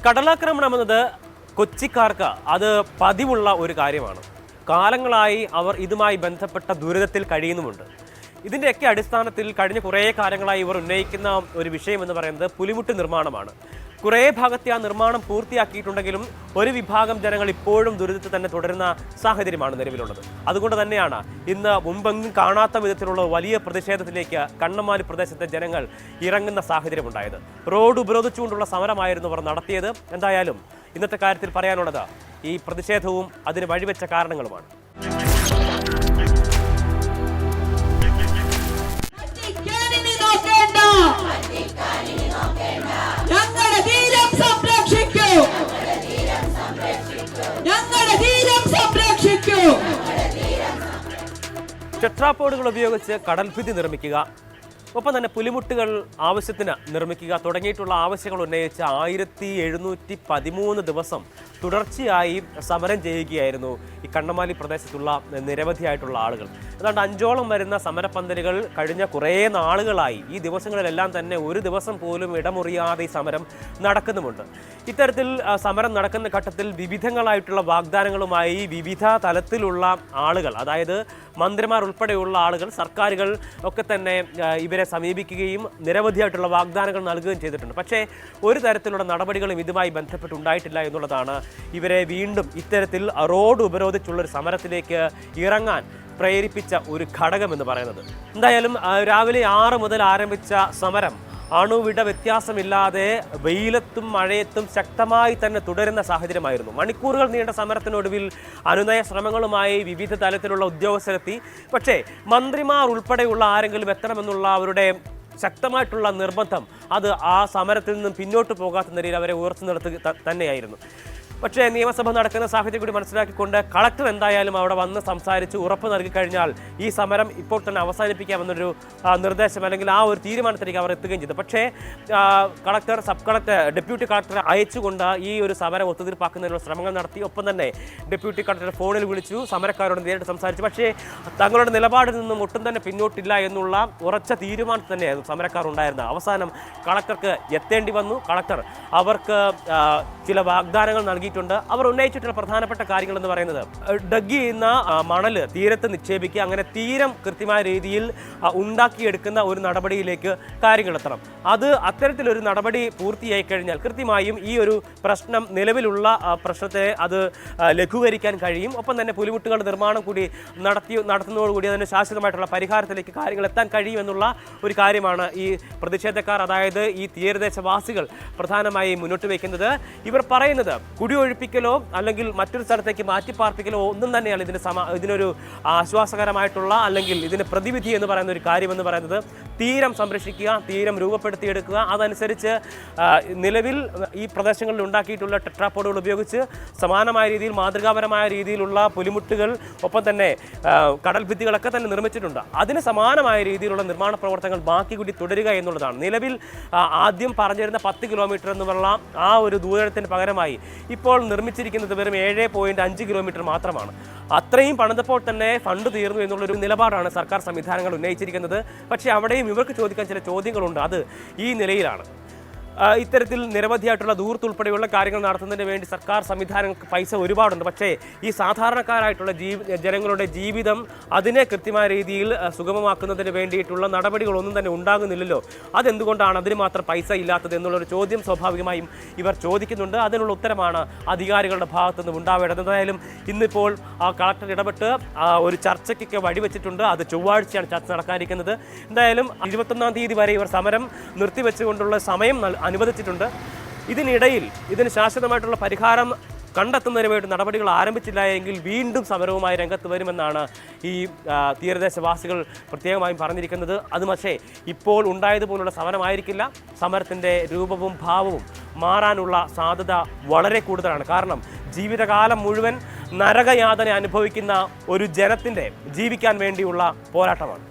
കടലാക്രമണം എന്നത് കൊച്ചിക്കാർക്ക് അത് പതിവുള്ള ഒരു കാര്യമാണ്. കാലങ്ങളായി അവർ ഇതുമായി ബന്ധപ്പെട്ട ദുരിതത്തിൽ കഴിയുന്നുമുണ്ട്. ഇതിൻ്റെയൊക്കെ അടിസ്ഥാനത്തിൽ കഴിഞ്ഞ കുറേ കാലങ്ങളായി ഇവർ ഉന്നയിക്കുന്ന ഒരു വിഷയം എന്ന് പറയുന്നത് പുലിമുട്ട് നിർമ്മാണമാണ്. കുറേ ഭാഗത്തെ ആ നിർമ്മാണം പൂർത്തിയാക്കിയിട്ടുണ്ടെങ്കിലും ഒരു വിഭാഗം ജനങ്ങൾ ഇപ്പോഴും ദുരിതത്തിൽ തന്നെ തുടരുന്ന സാഹചര്യമാണ് നിലവിലുള്ളത്. അതുകൊണ്ട് തന്നെയാണ് ഇന്ന് മുമ്പെങ്ങും കാണാത്ത വിധത്തിലുള്ള വലിയ പ്രതിഷേധത്തിലേക്ക് കണ്ണമാലി പ്രദേശത്തെ ജനങ്ങൾ ഇറങ്ങുന്ന സാഹചര്യമുണ്ടായത്. റോഡ് ഉപരോധിച്ചുകൊണ്ടുള്ള സമരമായിരുന്നു അവർ നടത്തിയത്. എന്തായാലും ഇന്നത്തെ കാര്യത്തിൽ പറയാനുള്ളത് ഈ പ്രതിഷേധവും അതിന് വഴിവെച്ച കാരണങ്ങളുമാണ്. ടെട്രാപോഡുകൾ ഉപയോഗിച്ച് കടൽഭിത്തി നിർമ്മിക്കുക, ഒപ്പം തന്നെ പുലിമുട്ടുകൾ ആവശ്യത്തിന് നിർമ്മിക്കുക തുടങ്ങിയിട്ടുള്ള ആവശ്യങ്ങൾ ഉന്നയിച്ച് 1713 ദിവസം തുടർച്ചയായി സമരം ചെയ്യുകയായിരുന്നു ഈ കണ്ണമാലി പ്രദേശത്തുള്ള നിരവധിയായിട്ടുള്ള ആളുകൾ. ഏതാണ്ട് 5ഓളം വരുന്ന സമരപന്തലുകൾ കഴിഞ്ഞ കുറേ നാളുകളായി ഈ ദിവസങ്ങളിലെല്ലാം തന്നെ ഒരു ദിവസം പോലും ഇടമുറിയാതെ ഈ സമരം നടക്കുന്നുമുണ്ട്. ഇത്തരത്തിൽ സമരം നടക്കുന്ന ഘട്ടത്തിൽ വിവിധങ്ങളായിട്ടുള്ള വാഗ്ദാനങ്ങളുമായി വിവിധ തലത്തിലുള്ള ആളുകൾ, അതായത് മന്ത്രിമാർ ഉൾപ്പെടെയുള്ള ആളുകൾ, സർക്കാരുകൾ ഒക്കെ തന്നെ ഇവരെ സമീപിക്കുകയും നിരവധിയായിട്ടുള്ള വാഗ്ദാനങ്ങൾ നൽകുകയും ചെയ്തിട്ടുണ്ട്. പക്ഷേ ഒരു തരത്തിലുള്ള നടപടികളും ഇതുമായി ബന്ധപ്പെട്ടുണ്ടായിട്ടില്ല എന്നുള്ളതാണ് ഇവരെ വീണ്ടും ഇത്തരത്തിൽ റോഡ് ഉപരോധിച്ചുള്ളൊരു സമരത്തിലേക്ക് ഇറങ്ങാൻ പ്രേരിപ്പിച്ച ഒരു ഘടകമെന്ന് പറയുന്നത്. എന്തായാലും രാവിലെ 6 മുതൽ ആരംഭിച്ച സമരം അണുവിട വ്യത്യാസമില്ലാതെ വെയിലത്തും മഴയത്തും ശക്തമായി തന്നെ തുടരുന്ന സാഹചര്യമായിരുന്നു. മണിക്കൂറുകൾ നീണ്ട സമരത്തിനൊടുവിൽ അനുനയ ശ്രമങ്ങളുമായി വിവിധ തലത്തിലുള്ള ഉദ്യോഗസ്ഥരെത്തി. പക്ഷേ മന്ത്രിമാർ ഉൾപ്പെടെയുള്ള ആരെങ്കിലും എത്തണമെന്നുള്ള അവരുടെ ശക്തമായിട്ടുള്ള നിർബന്ധം അത് ആ സമരത്തിൽ നിന്നും പിന്നോട്ട് പോകാത്ത നിലയിൽ അവരെ ഉയർത്തി നിർത്തുക തന്നെയായിരുന്നു. പക്ഷേ നിയമസഭ നടക്കുന്ന സാഹചര്യം കൂടി മനസ്സിലാക്കിക്കൊണ്ട് കളക്ടർ എന്തായാലും അവിടെ വന്ന് സംസാരിച്ച് ഉറപ്പ് നൽകി കഴിഞ്ഞാൽ ഈ സമരം ഇപ്പോൾ തന്നെ അവസാനിപ്പിക്കാമെന്നൊരു നിർദ്ദേശം അല്ലെങ്കിൽ ആ ഒരു തീരുമാനത്തിലേക്ക് അവർ എത്തുകയും ചെയ്തു. പക്ഷേ കളക്ടർ, സബ് കളക്ടർ, ഡെപ്യൂട്ടി കളക്ടറെ അയച്ചുകൊണ്ട് ഈ ഒരു സമരം ഒത്തുതീർപ്പാക്കുന്നതിനുള്ള ശ്രമങ്ങൾ നടത്തി. ഒപ്പം തന്നെ ഡെപ്യൂട്ടി കളക്ടർ ഫോണിൽ വിളിച്ചു, സമരക്കാരോട് നേരിട്ട് സംസാരിച്ചു. പക്ഷേ തങ്ങളുടെ നിലപാടിൽ നിന്നും ഒട്ടും തന്നെ പിന്നോട്ടില്ല എന്നുള്ള ഉറച്ച തീരുമാനത്തിൽ തന്നെയായിരുന്നു സമരക്കാർ ഉണ്ടായിരുന്നത്. അവസാനം കളക്ടർക്ക് എത്തേണ്ടി വന്നു. കളക്ടർ അവർക്ക് ചില വാഗ്ദാനങ്ങൾ നൽകി. അവർ ഉന്നയിച്ചിട്ടുള്ള പ്രധാനപ്പെട്ട കാര്യങ്ങൾ എന്ന് പറയുന്നത് ഡഗ് ചെയ്യുന്ന മണല് തീരത്ത് നിക്ഷേപിക്കുക, അങ്ങനെ തീരം കൃത്യമായ രീതിയിൽ ഉണ്ടാക്കിയെടുക്കുന്ന ഒരു നടപടിയിലേക്ക് കാര്യങ്ങൾ എത്തണം. അത് അത്തരത്തിലൊരു നടപടി പൂർത്തിയായി കഴിഞ്ഞാൽ കൃത്യമായും ഈ ഒരു പ്രശ്നം, നിലവിലുള്ള പ്രശ്നത്തെ അത് ലഘൂകരിക്കാൻ കഴിയും. ഒപ്പം തന്നെ പുലിമുട്ടുകളുടെ നിർമ്മാണം കൂടി നടത്തുന്നതോടുകൂടി അതിന് ശാശ്വതമായിട്ടുള്ള പരിഹാരത്തിലേക്ക് കാര്യങ്ങൾ എത്താൻ കഴിയുമെന്നുള്ള ഒരു കാര്യമാണ് ഈ പ്രതിഷേധക്കാർ, അതായത് ഈ തീരദേശവാസികൾ പ്രധാനമായി മുന്നോട്ട് വയ്ക്കുന്നത്. ഇവർ പറയുന്നത് കുടിയൊഴിപ്പിക്കലോ അല്ലെങ്കിൽ മറ്റൊരു സ്ഥലത്തേക്ക് മാറ്റിപ്പാർപ്പിക്കലോ ഒന്നും തന്നെയാണ് ഇതിനൊരു ആശ്വാസകരമായിട്ടുള്ള അല്ലെങ്കിൽ ഇതിന് പ്രതിവിധി എന്ന് പറയുന്ന ഒരു കാര്യമെന്ന് പറയുന്നത്. തീരം സംരക്ഷിക്കുക, തീരം രൂപപ്പെടുത്തിയെടുക്കുക, അതനുസരിച്ച് നിലവിൽ ഈ പ്രദേശങ്ങളിൽ ഉണ്ടാക്കിയിട്ടുള്ള ടെട്രാപോഡുകൾ ഉപയോഗിച്ച് സമാനമായ രീതിയിൽ മാതൃകാപരമായ രീതിയിലുള്ള പുലിമുട്ടുകൾ, ഒപ്പം തന്നെ കടൽഭിത്തികളൊക്കെ തന്നെ നിർമ്മിച്ചിട്ടുണ്ട്. അതിന് സമാനമായ രീതിയിലുള്ള നിർമ്മാണ പ്രവർത്തനങ്ങൾ ബാക്കി കൂടി തുടരുക എന്നുള്ളതാണ്. നിലവിൽ ആദ്യം പറഞ്ഞിരുന്ന 10 കിലോമീറ്റർ എന്നുള്ള ആ ഒരു ദൂരത്തിന് പകരമായി ഇപ്പോൾ നിർമ്മിച്ചിരിക്കുന്നത് വെറും 7.5 കിലോമീറ്റർ മാത്രമാണ്. അത്രയും പണിതപ്പോൾ തന്നെ ഫണ്ട് തീർന്നു എന്നുള്ളൊരു നിലപാടാണ് സർക്കാർ സംവിധാനങ്ങൾ ഉന്നയിച്ചിരിക്കുന്നത്. പക്ഷേ അവിടെയും ഇവർക്ക് ചോദിക്കാൻ ചില ചോദ്യങ്ങളുണ്ട്. അത് ഈ നിലയിലാണ്. ഇത്തരത്തിൽ നിരവധിയായിട്ടുള്ള ദൂരത്തുൾപ്പെടെയുള്ള കാര്യങ്ങൾ നടത്തുന്നതിന് വേണ്ടി സർക്കാർ സംവിധാനങ്ങൾക്ക് പൈസ ഒരുപാടുണ്ട്. പക്ഷേ ഈ സാധാരണക്കാരായിട്ടുള്ള ജനങ്ങളുടെ ജീവിതം അതിനെ കൃത്യമായ രീതിയിൽ സുഗമമാക്കുന്നതിന് വേണ്ടിയിട്ടുള്ള നടപടികളൊന്നും തന്നെ ഉണ്ടാകുന്നില്ലല്ലോ. അതെന്തുകൊണ്ടാണ് അതിന് മാത്രം പൈസ ഇല്ലാത്തത് എന്നുള്ളൊരു ചോദ്യം സ്വാഭാവികമായും ഇവർ ചോദിക്കുന്നുണ്ട്. അതിനുള്ള ഉത്തരമാണ് അധികാരികളുടെ ഭാഗത്തുനിന്ന് ഉണ്ടാവേണ്ടത്. എന്തായാലും ഇന്നിപ്പോൾ ആ കളക്ടർ ഇടപെട്ട് ഒരു ചർച്ചയ്ക്കൊക്കെ വഴിവെച്ചിട്ടുണ്ട്. അത് ചൊവ്വാഴ്ചയാണ് ചർച്ച നടക്കാനിരിക്കുന്നത്. എന്തായാലും 21-ാം തീയതി വരെ ഇവർ സമരം നിർത്തിവെച്ചുകൊണ്ടുള്ള സമയം അനുവദിച്ചിട്ടുണ്ട്. ഇതിനിടയിൽ ഇതിന് ശാശ്വതമായിട്ടുള്ള പരിഹാരം കണ്ടെത്തുന്നതിന് വേണ്ടി നടപടികൾ ആരംഭിച്ചില്ല എങ്കിൽ വീണ്ടും സമരവുമായി രംഗത്ത് വരുമെന്നാണ് ഈ തീരദേശവാസികൾ പ്രത്യേകമായും പറഞ്ഞിരിക്കുന്നത്. അത് പക്ഷേ ഇപ്പോൾ ഉണ്ടായതുപോലുള്ള സമരമായിരിക്കില്ല. സമരത്തിൻ്റെ രൂപവും ഭാവവും മാറാനുള്ള സാധ്യത വളരെ കൂടുതലാണ്. കാരണം ജീവിതകാലം മുഴുവൻ നരകയാതന അനുഭവിക്കുന്ന ഒരു ജനത്തിൻ്റെ ജീവിക്കാൻ വേണ്ടിയുള്ള പോരാട്ടമാണ്.